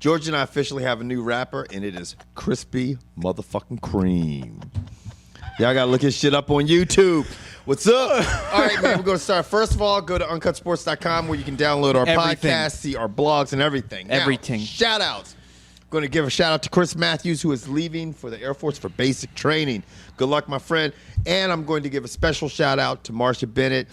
George and I officially have a new rapper, and it is Crispy Motherfucking Cream. Y'all got to look his shit up on YouTube. What's up? All right, man, we're going to start. First of all, go to uncutsports.com where you can download our podcast, see our blogs, and everything. Everything. Now, shout-outs. Going to give a shout-out to Chris Matthews, who is leaving for the Air Force for basic training. Good luck, my friend. And I'm going to give a special shout-out to Marsha Bennett,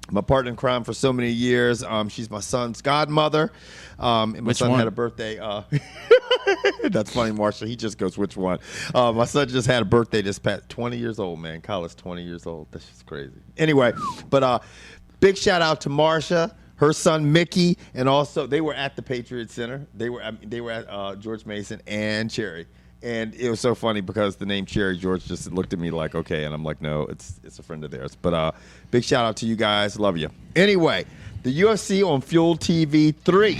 my partner in crime for so many years. She's my son's godmother. And my son had a birthday. That's funny, Marsha. He just goes, which one? My son just had a birthday this past 20 years old, man. Kyle's 20 years old. That's just crazy. Anyway, but big shout-out to Marsha, her son Mickey, and also they were at the Patriot Center. They were at George Mason and Cherry. And it was so funny because the name Cherry, George just looked at me like, okay. And I'm like, no, it's a friend of theirs. But big shout out to you guys. Love you. Anyway, the UFC on Fuel TV 3.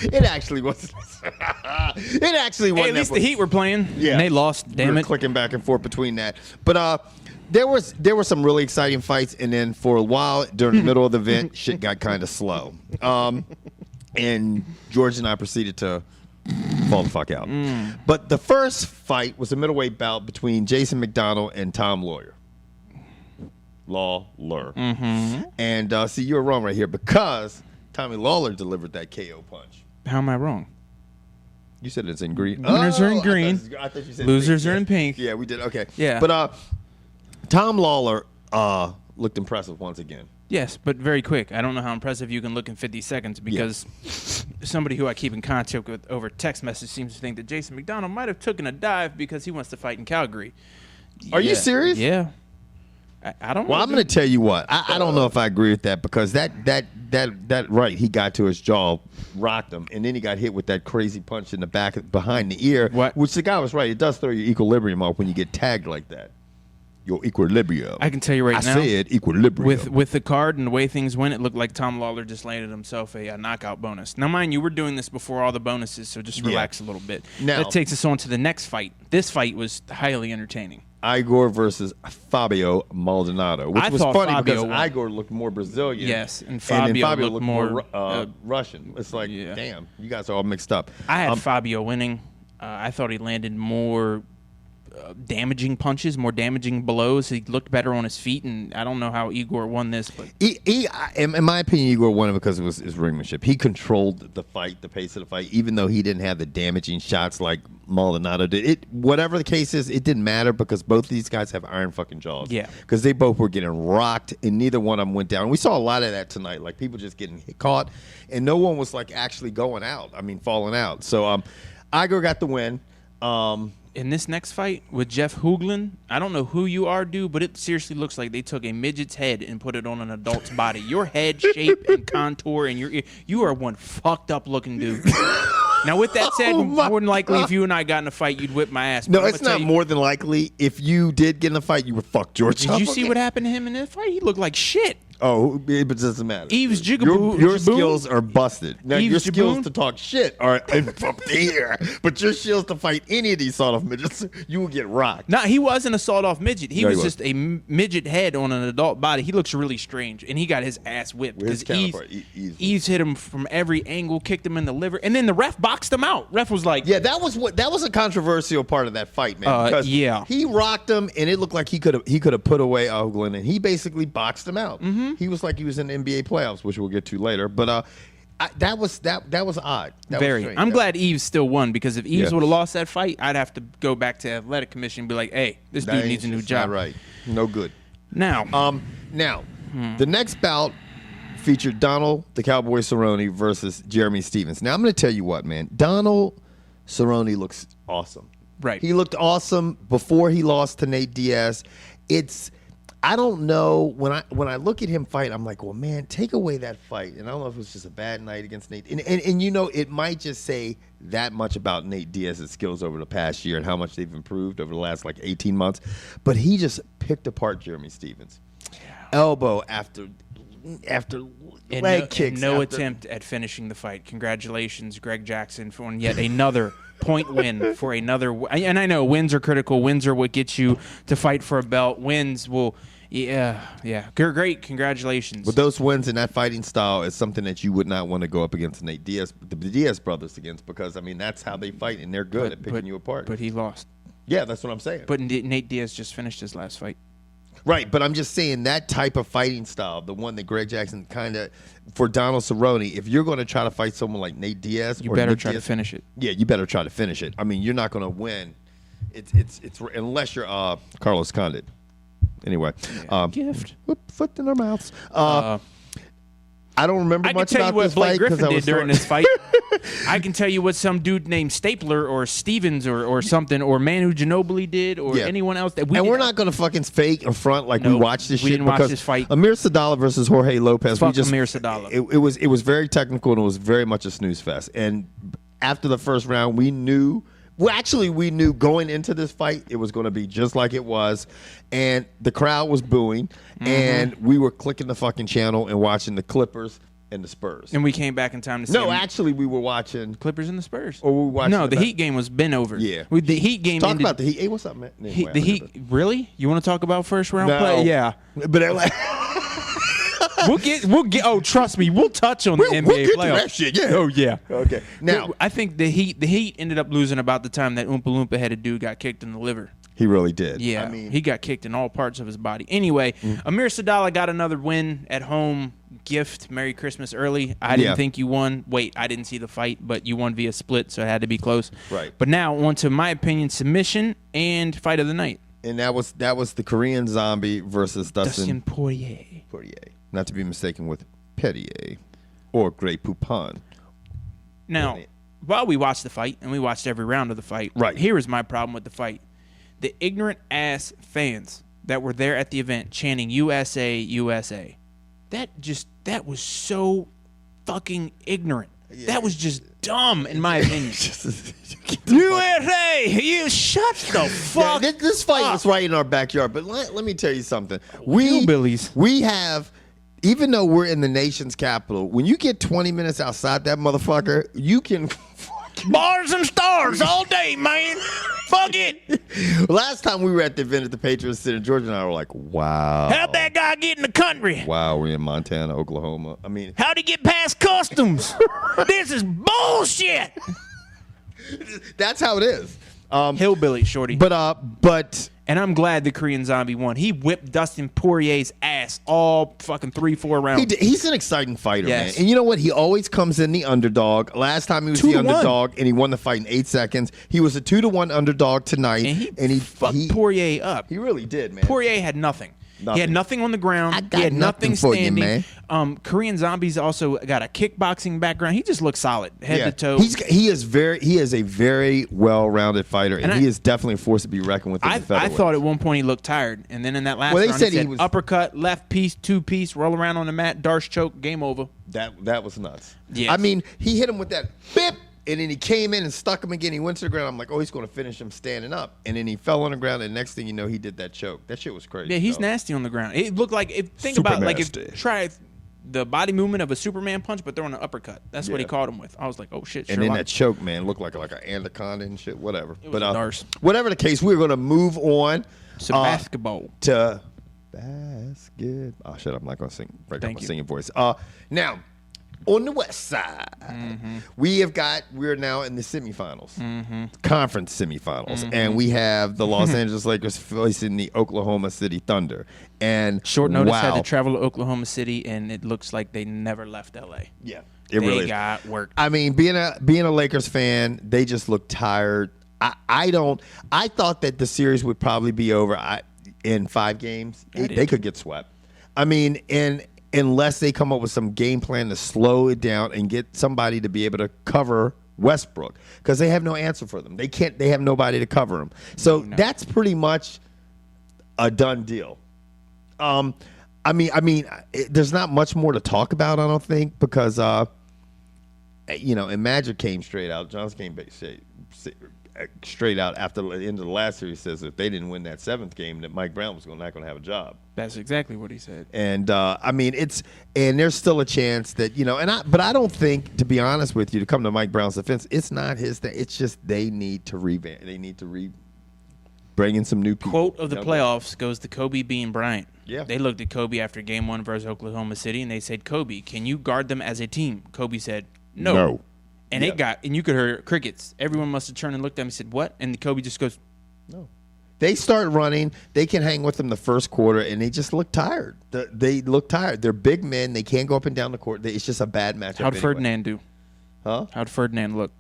It actually wasn't. It actually wasn't. Hey, at least the Heat were playing. Yeah. And they lost, damn it. Clicking back and forth between that. But there were some really exciting fights. And then for a while, during the middle of the event, shit got kind of slow. And George and I proceeded to fall the fuck out. But the first fight was a middleweight bout between Jason McDonald and Tom Lawler. And see, you were wrong right here because Tommy Lawler delivered that KO punch. How am I wrong? You said it's in green. Winners are in green. I thought you said losers pink. are in pink. Yeah, we did. Okay. Yeah. But Tom Lawler looked impressive once again. Yes, but very quick. I don't know how impressive you can look in 50 seconds because somebody who I keep in contact with over text message seems to think that Jason McDonald might have taken a dive because he wants to fight in Calgary. Are you serious? Yeah. I don't know. Well, I'm going to tell you what. I don't know if I agree with that because that right, he got to his jaw, rocked him, and then he got hit with that crazy punch in the back behind the ear, which the guy was right. It does throw your equilibrium off when you get tagged like that. Your equilibrium. I can tell you right now. I said equilibrium. With the card and the way things went, it looked like Tom Lawler just landed himself a knockout bonus. Now, mind you, we're doing this before all the bonuses, so just relax a little bit. Now, that takes us on to the next fight. This fight was highly entertaining. Igor versus Fabio Maldonado, which was funny because Igor looked more Brazilian. Yes, and Fabio looked more Russian. It's like, damn, you guys are all mixed up. I had Fabio winning. I thought he landed more damaging punches, more damaging blows. He looked better on his feet, and I don't know how Igor won this. But in my opinion, Igor won it because it was his ringmanship. He controlled the fight, the pace of the fight, even though he didn't have the damaging shots like Maldonado did. Whatever the case is, it didn't matter because both of these guys have iron fucking jaws. Yeah. Because they both were getting rocked, and neither one of them went down. We saw a lot of that tonight, like people just getting caught, and no one was like actually going out. I mean, falling out. So Igor got the win. In this next fight with Jeff Hoogland, I don't know who you are, dude, but it seriously looks like they took a midget's head and put it on an adult's body. Your head shape and contour and you are one fucked up looking dude. Now, with that said, more than likely, if you and I got in a fight, you'd whip my ass. No, it's not more than likely. If you did get in a fight, you would fuck George. Did you see what happened to him in that fight? He looked like shit. Oh, it doesn't matter. Eve's jigaboo. Your skills are busted. Now, Eve's your skills Jaboon? to talk shit are up here, but your skills to fight any of these sawed-off midgets, you will get rocked. Nah, he wasn't a sawed-off midget. He was just a midget head on an adult body. He looks really strange, and he got his ass whipped because Eve's hit him from every angle, kicked him in the liver, and then the ref boxed him out. Ref was like, "Yeah, that was a controversial part of that fight, man. Because he rocked him, and it looked like he could have put away Hoagland, and he basically boxed him out. Mm-hmm. He was like he was in the NBA playoffs, which we'll get to later, but that was odd. I'm glad Eves still won because if Eves would have lost that fight, I'd have to go back to athletic commission and be like, "Hey, this dude needs a new job." Not right, no good. Now, the next bout featured Donald the Cowboy Cerrone versus Jeremy Stephens. Now I'm going to tell you what, man. Donald Cerrone looks awesome. Right, he looked awesome before he lost to Nate Diaz. I don't know, when I look at him fight, I'm like, well, man, take away that fight. And I don't know if it was just a bad night against Nate. And you know, it might just say that much about Nate Diaz's skills over the past year and how much they've improved over the last, 18 months. But he just picked apart Jeremy Stephens. Elbow after leg kicks. No attempt at finishing the fight. Congratulations, Greg Jackson, for yet another point win for another. And I know wins are critical. Wins are what gets you to fight for a belt. Wins will Yeah. Great. Congratulations. But those wins in that fighting style is something that you would not want to go up against Nate Diaz, the Diaz brothers against, because, I mean, that's how they fight, and they're good at picking you apart. But he lost. Yeah, that's what I'm saying. But Nate Diaz just finished his last fight. Right, but I'm just saying that type of fighting style, the one that Greg Jackson kind of, for Donald Cerrone, if you're going to try to fight someone like Nate Diaz, you better try to finish it. Yeah, you better try to finish it. I mean, you're not going to win. It's unless you're Carlos Condit. Anyway, gift. Foot in our mouths. I don't remember much about this fight. I can tell you what Blake Griffin did during this fight. I can tell you what some dude named Stapler or Stevens or something, or Manu Ginobili did, or anyone else that we. And we're not going to fucking fake in front like we watched this shit. We didn't watch this fight. Amir Sadala versus Jorge Lopez. Fuck Amir Sadala. It was very technical, and it was very much a snooze fest. And after the first round, we knew. Well, actually, we knew going into this fight it was going to be just like it was, and the crowd was booing, and we were clicking the fucking channel and watching the Clippers and the Spurs. And we came back in time to see. No, actually, we were watching Clippers and the Spurs. Or we were watching. No, the Heat game was been over. Yeah, the Heat game. Talk about the Heat. Hey, what's up, man? Anyway, the Heat. Really? You want to talk about first round No. play? Yeah, but like. We'll get. Oh, trust me, we'll touch on the NBA we'll get playoffs. to that shit. Yeah. Oh yeah. Okay. Now I think the Heat ended up losing about the time that Oompa Loompa headed dude got kicked in the liver. he really did. Yeah, I mean, he got kicked in all parts of his body. Anyway, Amir Sadala got another win at home. Gift. Merry Christmas early. I didn't think you won. Wait, I didn't see the fight, but you won via split, so it had to be close. Right. But now on to my opinion, submission and fight of the night. And that was the Korean Zombie versus Dustin Poirier. Not to be mistaken with Perrier or Grey Poupon. Now, while we watched the fight, and we watched every round of the fight, here is my problem with the fight. The ignorant ass fans that were there at the event chanting USA, USA. That was so fucking ignorant. Yeah. That was just dumb, in my opinion. USA, you shut the fuck up. This fight was right in our backyard, but let me tell you something. Hillbillies. We have, even though we're in the nation's capital, when you get 20 minutes outside that motherfucker, you can... Bars and stars all day, man. Fuck it. Last time we were at the event at the Patriots Center, George and I were like, wow. How'd that guy get in the country? Wow, we're in Montana, Oklahoma. I mean, how'd he get past customs? This is bullshit. That's how it is. Hillbilly, shorty. But and I'm glad the Korean Zombie won. He whipped Dustin Poirier's ass all fucking 3-4 rounds. He's an exciting fighter, man. And you know what? He always comes in the underdog. Last time he was the underdog, and he won the fight in 8 seconds. He was a 2-1 underdog tonight, and he fucked Poirier up. He really did, man. Poirier had nothing. He had nothing on the ground. He had nothing standing. For you, man. Korean Zombie's also got a kickboxing background. He just looks solid, head to toe. He is a very well-rounded fighter, and he is definitely a force to be reckoned with. I thought at one point he looked tired, and then in that last round, he said uppercut, left piece, 2-piece, roll around on the mat, Darce choke, game over. That was nuts. Yes. I mean, he hit him with that bip. And then he came in and stuck him again. He went to the ground. I'm like, oh, he's going to finish him standing up. And then he fell on the ground. And next thing you know, he did that choke. That shit was crazy. Yeah, he's nasty on the ground. It looked like try the body movement of a Superman punch, but throwing an uppercut. That's what he caught him with. I was like, oh shit. And then that choke, man, looked like an anaconda and shit. Whatever. But whatever the case, we're going to move on to basketball. To basket. Oh shit, I'm not going to sing. Break up my singing voice. Now. On the west side, we're now in the semifinals, conference semifinals, and we have the Los Angeles Lakers facing the Oklahoma City Thunder. And short notice had to travel to Oklahoma City, and it looks like they never left LA. Yeah, they got worked. I mean, being a Lakers fan, they just look tired. I thought that the series would probably be over in 5 games. They could get swept. I mean, unless they come up with some game plan to slow it down and get somebody to be able to cover Westbrook, because they have no answer for them. They have nobody to cover them. So that's pretty much a done deal. I mean, there's not much more to talk about, I don't think, because and Magic came straight out. Johnson came straight out after the end of the last series, says if they didn't win that 7th game, that Mike Brown was not going to have a job. That's exactly what he said. And I mean, there's still a chance that but I don't think, to be honest with you, to come to Mike Brown's defense, it's not his thing. It's just they need to revamp. They need to bringing some new people. Quote of the playoffs goes to Kobe being Bryant. Yeah. They looked at Kobe after Game 1 versus Oklahoma City, and they said, Kobe, can you guard them as a team? Kobe said, no. And and you could hear crickets. Everyone must have turned and looked at him and said, what? And Kobe just goes, no. They start running. They can hang with them the first quarter, and they just look tired. They look tired. They're big men. They can't go up and down the court. It's just a bad matchup. How'd Ferdinand do? Huh? How'd Ferdinand look?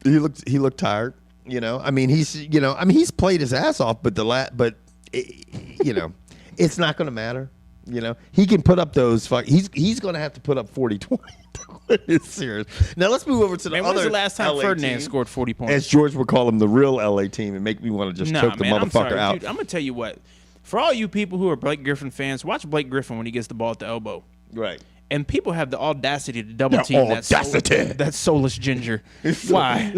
He looked tired. I mean, he's played his ass off, but it's not going to matter. He can put up those. He's going to have to put up 40-20. It's serious. Now let's move over to the other. When's the last time LA Ferdinand team, scored 40 points? As George would call him, the real LA team, and make me want to just choke the motherfucker out. Dude, I'm gonna tell you what. For all you people who are Blake Griffin fans, watch Blake Griffin when he gets the ball at the elbow. Right. And people have the audacity to double team that soulless ginger. Why?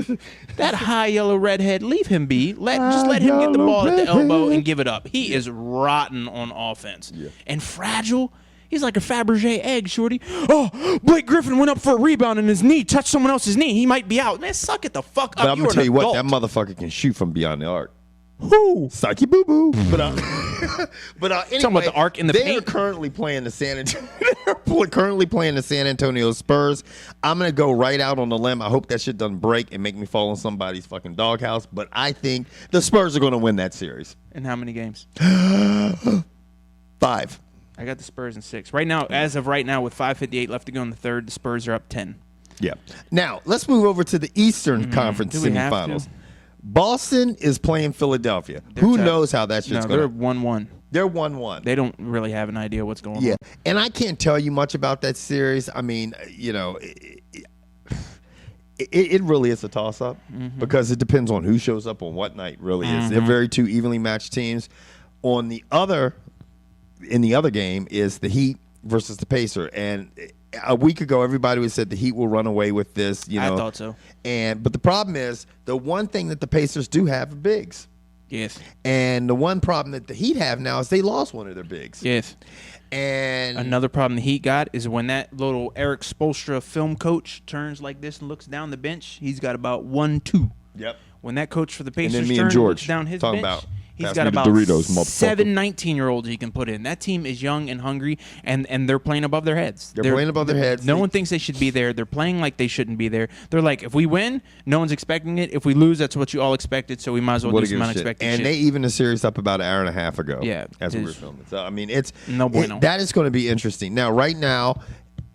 That high yellow redhead, leave him be. Just let him get the ball at the elbow and give it up. He is rotten on offense. Yeah. And fragile. He's like a Fabergé egg, shorty. Oh, Blake Griffin went up for a rebound and his knee touched someone else's knee. He might be out. Man, suck it the fuck up. But I'm going to tell you what, that motherfucker can shoot from beyond the arc. Who? Psyche boo boo. But anyway, talking about the arc in the paint. They're currently playing the San Antonio Spurs. I'm gonna go right out on the limb. I hope that shit doesn't break and make me fall in somebody's fucking doghouse. But I think the Spurs are gonna win that series. In how many games? 5. I got the Spurs in 6. Right now, as of right now, with 5:58 left to go in the third, the Spurs are up 10. Yeah. Now let's move over to the Eastern Conference semifinals. Boston is playing Philadelphia. Who knows how that shit's going to... They're 1-1. They're 1-1. They don't really have an idea what's going on. Yeah, and I can't tell you much about that series. I mean, it really is a toss-up because it depends on who shows up on what night, really is. They're very two evenly matched teams. In the other game is the Heat versus the Pacers, and a week ago, everybody would said the Heat will run away with this. I thought so. But the problem is the one thing that the Pacers do have are bigs. Yes. And the one problem that the Heat have now is they lost one of their bigs. Yes. And another problem the Heat got is when that little Eric Spoelstra film coach turns like this and looks down the bench, he's got about 1-2. Yep. When that coach for the Pacers and then me turns and George looks down his bench, he's got about Doritos, 7 19-year-olds he can put in. That team is young and hungry, and they're playing above their heads. They're playing above their heads. No one thinks they should be there. They're playing like they shouldn't be there. They're like, if we win, no one's expecting it. If we lose, that's what you all expected, so we might as well do some unexpected shit. And they even a series up about an hour and a half ago as we were filming. So, I mean, that is going to be interesting. Now, right now,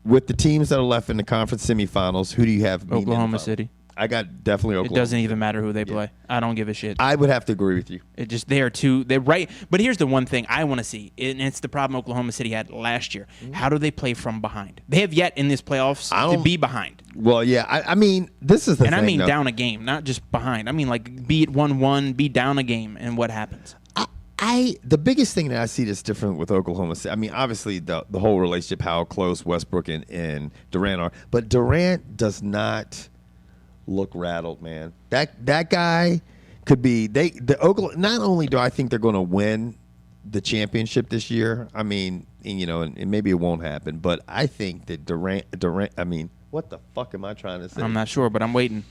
with the teams that are left in the conference semifinals, who do you have? Oklahoma City. I got definitely Oklahoma. It doesn't even matter who they play. I don't give a shit. I would have to agree with you. They're right. But here's the one thing I want to see, and it's the problem Oklahoma City had last year. How do they play from behind? They have yet in this playoffs to be behind. Well, yeah. I mean, this is the thing. And I mean down a game, not just behind. I mean, like, be it 1-1, be down a game, and what happens? The biggest thing that I see that's different with Oklahoma City, I mean, obviously the whole relationship, how close Westbrook and Durant are, but Durant does not look rattled, man. That guy could be Oklahoma. Not only do I think they're going to win the championship this year, I mean, and maybe it won't happen, but I think that Durant. I mean, what the fuck am I trying to say? I'm not sure, but I'm waiting.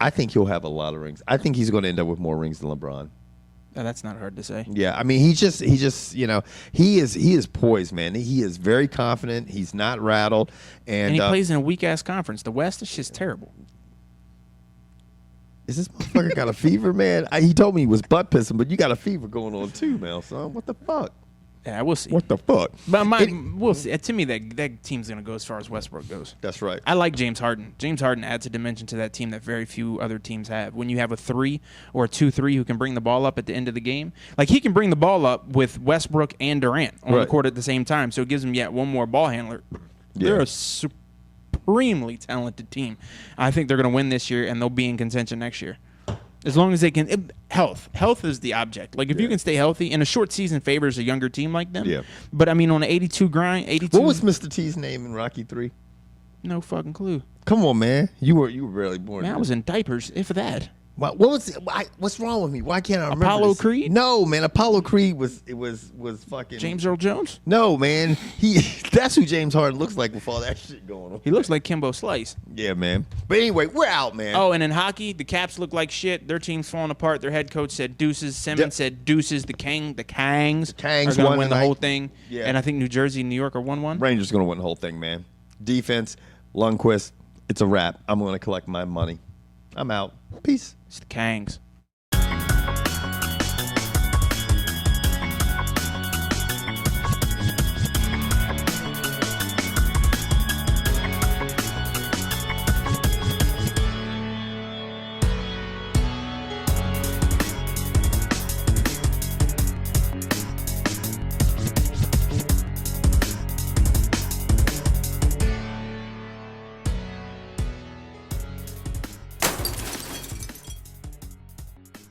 I think he'll have a lot of rings. I think he's going to end up with more rings than LeBron. That's not hard to say. Yeah, I mean, he just he is poised, man. He is very confident. He's not rattled, and he plays in a weak ass conference. The West is just terrible. Is this motherfucker got a fever, man? He told me he was butt pissing, but you got a fever going on too, man, son. What the fuck? Yeah, we'll see. What the fuck? But we'll see. To me, that team's going to go as far as Westbrook goes. That's right. I like James Harden. James Harden adds a dimension to that team that very few other teams have. When you have a 3 or a 2-3 who can bring the ball up at the end of the game, like he can bring the ball up with Westbrook and Durant on the court at the same time, so it gives him yet one more ball handler. Yeah. They're a supremely talented team. I think they're going to win this year, and they'll be in contention next year. As long as they can, health is the object. Like if you can stay healthy, and a short season favors a younger team like them. Yeah. But I mean, on an 82 grind, 82. What was Mr. T's name in Rocky 3? No fucking clue. Come on, man. You were barely born. Man, I was in diapers, if that. What's wrong with me? Why can't I remember Apollo this? Creed? No, man. Apollo Creed was fucking James Earl Jones? No, man. That's who James Harden looks like with all that shit going on. He looks like Kimbo Slice. Yeah, man. But anyway, we're out, man. Oh, and in hockey, the Caps look like shit. Their team's falling apart. Their head coach said deuces. Simmons said deuces. The Kangs Kangs are going to won win the tonight. whole thing. Yeah. And I think New Jersey and New York are 1-1. Rangers going to win the whole thing, man. Defense, Lundqvist, it's a wrap. I'm going to collect my money. I'm out. Peace. It's the Kangs.